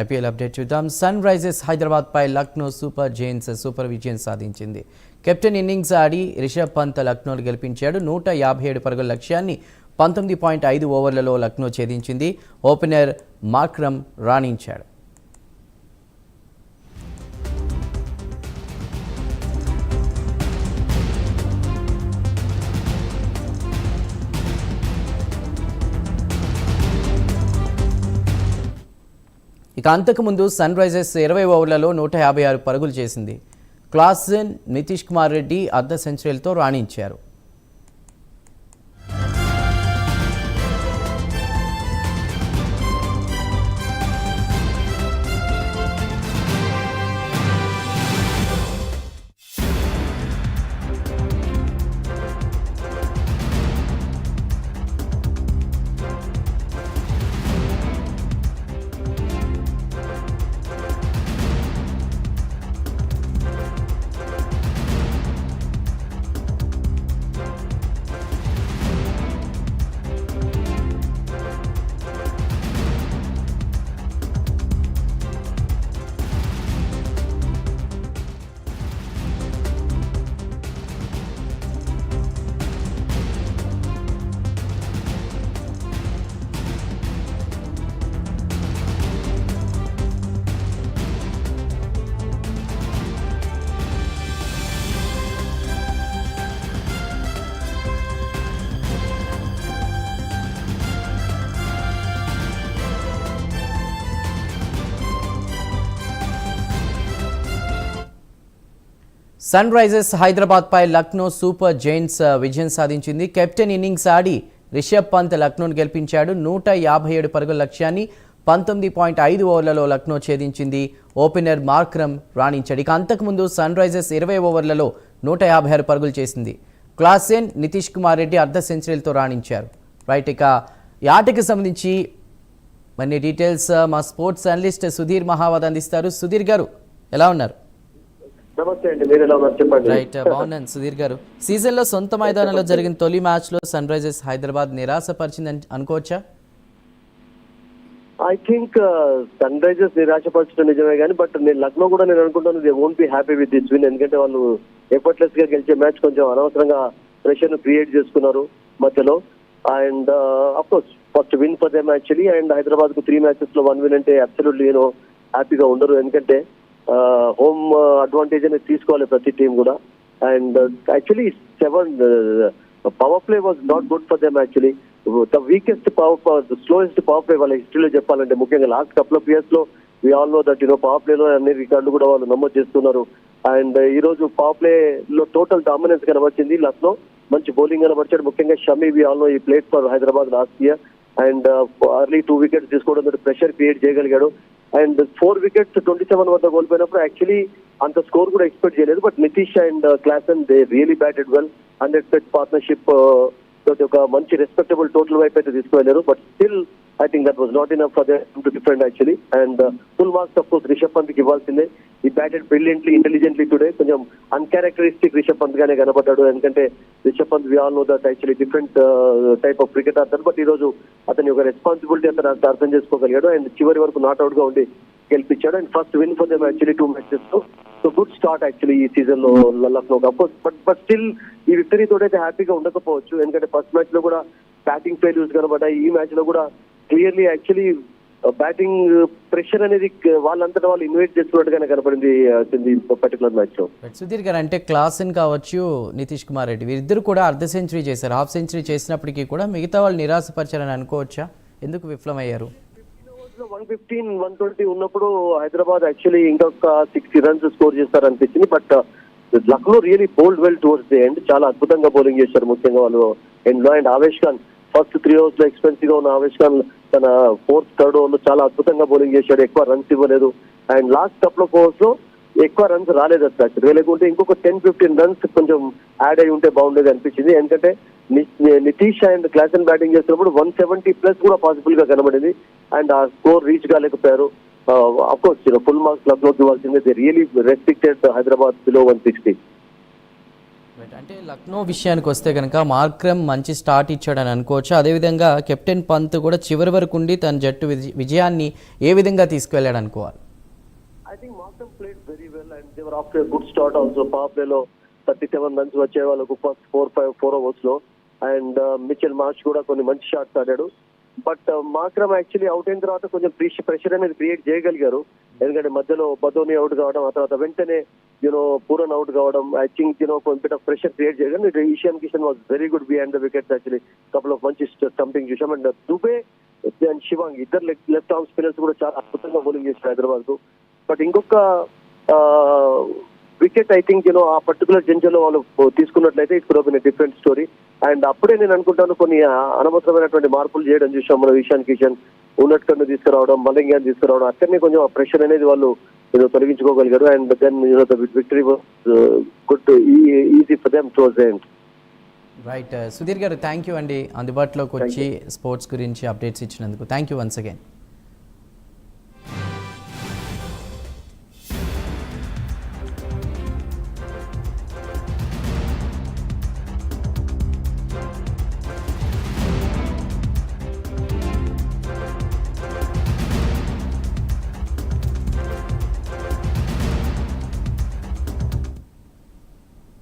IPL update చూద్దాం. Sunrisers Hyderabad పై Lucknow Super Giants super విజయం సాధించింది. కెప్టెన్ ఇన్నింగ్స్ ఆడి రిషబ్ పంత్ లక్నోను గెలిపించాడు. 157 పరుగుల లక్ష్యాన్ని 19.5 ఓవర్లలో లక్నో ఛేదించింది. ఓపెనర్ మార్క్రమ్ రాణించాడు. ఇక అంతకుముందు సన్ రైజర్స్ 20 ఓవర్లలో 156 పరుగులు చేసింది. క్లాసెన్, నితీష్ కుమార్ రెడ్డి అర్ధ సెంచరీలతో రాణించారు. సన్ రైజర్స్ హైదరాబాద్ పై లక్నో సూపర్ జైంట్స్ విజయం సాధించింది. కెప్టెన్ ఇన్నింగ్స్ ఆడి రిషబ్ పంత్ లక్నోను గెలిపించాడు. 157 పరుగుల లక్ష్యాన్ని 19.5 ఓవర్లలో లక్నో ఛేదించింది. ఓపెనర్ మార్క్రమ్ రాణించాడు. ఇక అంతకుముందు సన్ రైజర్స్ 20 ఓవర్లలో 156 పరుగులు చేసింది. క్లాసెన్, నితీష్ కుమార్ రెడ్డి అర్ధ సెంచరీలతో రాణించారు. రైట్, ఇక ఈ ఆటకు సంబంధించి మరిన్ని డీటెయిల్స్ మా స్పోర్ట్స్ అనలిస్ట్ సుధీర్ మహావద్ అందిస్తారు. సుధీర్ గారు ఎలా ఉన్నారు? నమస్తే అండి, మీరు ఎలా ఉన్నారు చెప్పండి. రైట్, బాగున్నాను సుధీర్ గారు. సీజన్ లో సొంత మైదానంలో జరిగిన తొలి మ్యాచ్ లో సన్ రైజర్స్ హైదరాబాద్ నిరాశపరిచిందని అనుకోవచ్చా? ఐ థింక్ సన్ రైజర్స్ నిరాశపరచడం నిజమే కానీ బట్ నేను లక్నో కూడా నేను అనుకుంటాను they won't be happy with this win. ఎందుకంటే వాళ్ళు ఎఫర్ట్లెస్ గా గెలిచే మ్యాచ్ కొంచెం అనవసరంగా ప్రెషర్ ను క్రియేట్ చేసుకున్నారు మధ్యలో. And of course first win for them actually. And Hyderabad కు 3 మ్యాచెస్ లో 1 విన్ అంటే అబ్సల్యూట్లీ హ్యాపీగా ఉండరు. ఎందుకంటే హోమ్ అడ్వాంటేజ్ అనేది తీసుకోవాలి ప్రతి టీం కూడా. And actually 7 power play was not good for them actually. The weakest slowest power play వాళ్ళ హిస్టరీలో చెప్పాలంటే, ముఖ్యంగా లాస్ట్ కపుల్ ఆఫ్ ఇయర్స్ లో we all know that power play లో అన్ని రికార్డులు కూడా వాళ్ళు నమోదు చేస్తున్నారు. అండ్ ఈ రోజు పవర్ ప్లే లో టోటల్ డామినెన్స్ కనబడింది. లక్నో మంచి బౌలింగ్ కనబడిచాడు. ముఖ్యంగా షమి వి ఆల్ నో ఈ plate for Hyderabad last year. And early 2 wickets తీసుకోవడం ప్రెషర్ క్రియేట్ చేయగలిగాడు. అండ్ 4 వికెట్స్ 27 వద్ద కోల్పోయినప్పుడు యాక్చువల్లీ అంత స్కోర్ కూడా ఎక్స్పెక్ట్ చేయలేదు. But Nitish and Klaasen they really batted well. Unexpected partnership తోటి ఒక మంచి రెస్పెక్టబుల్ టోటల్ వైపు అయితే తీసుకువెళ్లారు. But still I think that was not enough for them to defend actually. And full marks of course Rishabh Pant కి ఇవ్వాల్సిందే. He batted brilliantly, intelligently today. కొంచెం uncharacteristic Rishabh Pant గానే కనబడ్డాడు. ఎందుకంటే Rishabh Pant we all know that actually different type of cricket ఆడతాడు. But ఈ రోజు అతని ఒక రెస్పాన్సిబిలిటీ అతను అర్థం చేసుకోగలిగాడు. అండ్ చివరి వరకు నాట్అవుట్ గా ఉండి గెలిపించాడు. And first win for them actually 2 matches లో. సో గుడ్ స్టార్ట్ యాక్చువల్లీ ఈ సీజన్ లో లక్నో. అఫ్కోర్స్ బట్ స్టిల్ ఈ విక్టరీ తోటి అయితే హ్యాపీగా ఉండకపోవచ్చు. ఎందుకంటే ఫస్ట్ మ్యాచ్ లో కూడా బ్యాటింగ్ ఫెయిల్యూర్స్ కనబడ్డాయి. ఈ మ్యాచ్ లో కూడా క్లియర్లీ యాక్చువల్లీ బ్యాటింగ్ ప్రెషర్ అనేది వాళ్ళంతటా వాళ్ళు ఇన్వైట్ చేస్తున్నట్టుగానే కనపడింది పర్టికులర్ మ్యాచ్ లో. సుధీర్ గారు, అంటే క్లాసెన్ కావచ్చు, నితీష్ కుమార్ రెడ్డి వీరిద్దరు కూడా అర్ధ సెంచరీ చేశారు. హాఫ్ సెంచరీ చేసినప్పటికీ కూడా మిగతా వాళ్ళు నిరాశపరిచారని అనుకోవచ్చా? ఎందుకు విఫలమయ్యారు? 115, 120 ఉన్నప్పుడు హైదరాబాద్ యాక్చువల్లీ ఇంకొక 60 రన్స్ స్కోర్ చేస్తారనిపించింది. But Lucknow really bowled well towards the end. చాలా అద్భుతంగా బౌలింగ్ చేశారు ముఖ్యంగా వాళ్ళు ఎండ్ లో. And Avesh Khan first 3 overs లో ఎక్స్పెన్సివ్ గా ఉన్న ఆవేష్ ఖాన్ తన 4th, 3rd ఓవర్ లో చాలా అద్భుతంగా బౌలింగ్ చేశాడు. ఎక్కువ రన్స్ ఇవ్వలేదు. And last couple of overs లో ఎక్కువ రన్స్ రాలేదు అసలు. లేకుంటే ఇంకొక 10-15 రన్స్ కొంచెం యాడ్ అయి ఉంటే బాగుండేది అనిపించింది. ఎందుకంటే నితీష్ అండ్ క్లాసెన్ బ్యాటింగ్ చేస్తున్నప్పుడు 170+ కూడా పాసిబుల్ గా కనబడింది. అండ్ ఆ స్కోర్ రీచ్ కాలేకపోయారు. అఫ్ కోర్స్ ఫుల్ మార్క్స్ లక్నోకి ఇవ్వాల్సిందే. They really restricted Hyderabad below 160. అంటే లక్నో విషయానికి వస్తే కనుక మార్క్రమ్ మంచి స్టార్ట్ ఇచ్చాడని అనుకోవచ్చు. అదేవిధంగా కెప్టెన్ పంత్ కూడా చివరి వరకు ఉండి తన జట్టు విజయాన్ని ఏ విధంగా తీసుకువెళ్ళాడు అనుకోవాలి. I think Markham played very well and they were after a good start also. Power play లో 37 runs వచ్చే వాళ్ళకు ఫస్ట్ 4 ఓవర్స్ లో అండ్ మిచెల్ మార్ష్ కూడా కొన్ని మంచి షాట్స్ ఆడాడు. బట్ మార్క్రమ్ యాక్చువల్లీ అవుట్ అయిన తర్వాత కొంచెం ప్రెషర్ అనేది క్రియేట్ చేయగలిగారు. ఎందుకంటే మధ్యలో బదోని అవుట్ కావడం, ఆ తర్వాత వెంటనే పూరన్ అవుట్ కావడం, ఐ థింక్ కొంచెం ఆఫ్ ప్రెషర్ క్రియేట్ చేయడం. Ishan Kishan was very good behind the wickets. Actually couple of మంచి స్టంపింగ్ చూసాం. అండ్ దుబే అండ్ శివాంగ్ ఇద్దరు లెఫ్ట్ ఆర్మ్ స్పిన్నర్స్ కూడా చాలా అద్భుతంగా బౌలింగ్ చేశారు హైదరాబాద్ కు. బట్ ఇంకొక వికెట్ ఐ థింక్ ఆ పర్టికులర్ జంజలో వాళ్ళు తీసుకున్నట్లయితే it could been different story. And అప్పుడే నేను అనుకుంటాను కొన్ని అనవసరమైనటువంటి మార్పులు చేయడం చూసాం మనం. ఈశాన్ కిషన్ ఉన్నట్టు తీసుకురావడం, మలింగాన్ని తీసుకురావడం, అక్కడనే కొంచెం ఆ ప్రెషర్ అనేది వాళ్ళు తొలగించుకోగలిగారు. And then the victory was good, easy for them towards the end. Right Sudheer garu, thank you అండి అందుబాటులోకి వచ్చి స్పోర్ట్స్ గురించి అప్డేట్స్ ఇచ్చినందుకు. Thank you once again.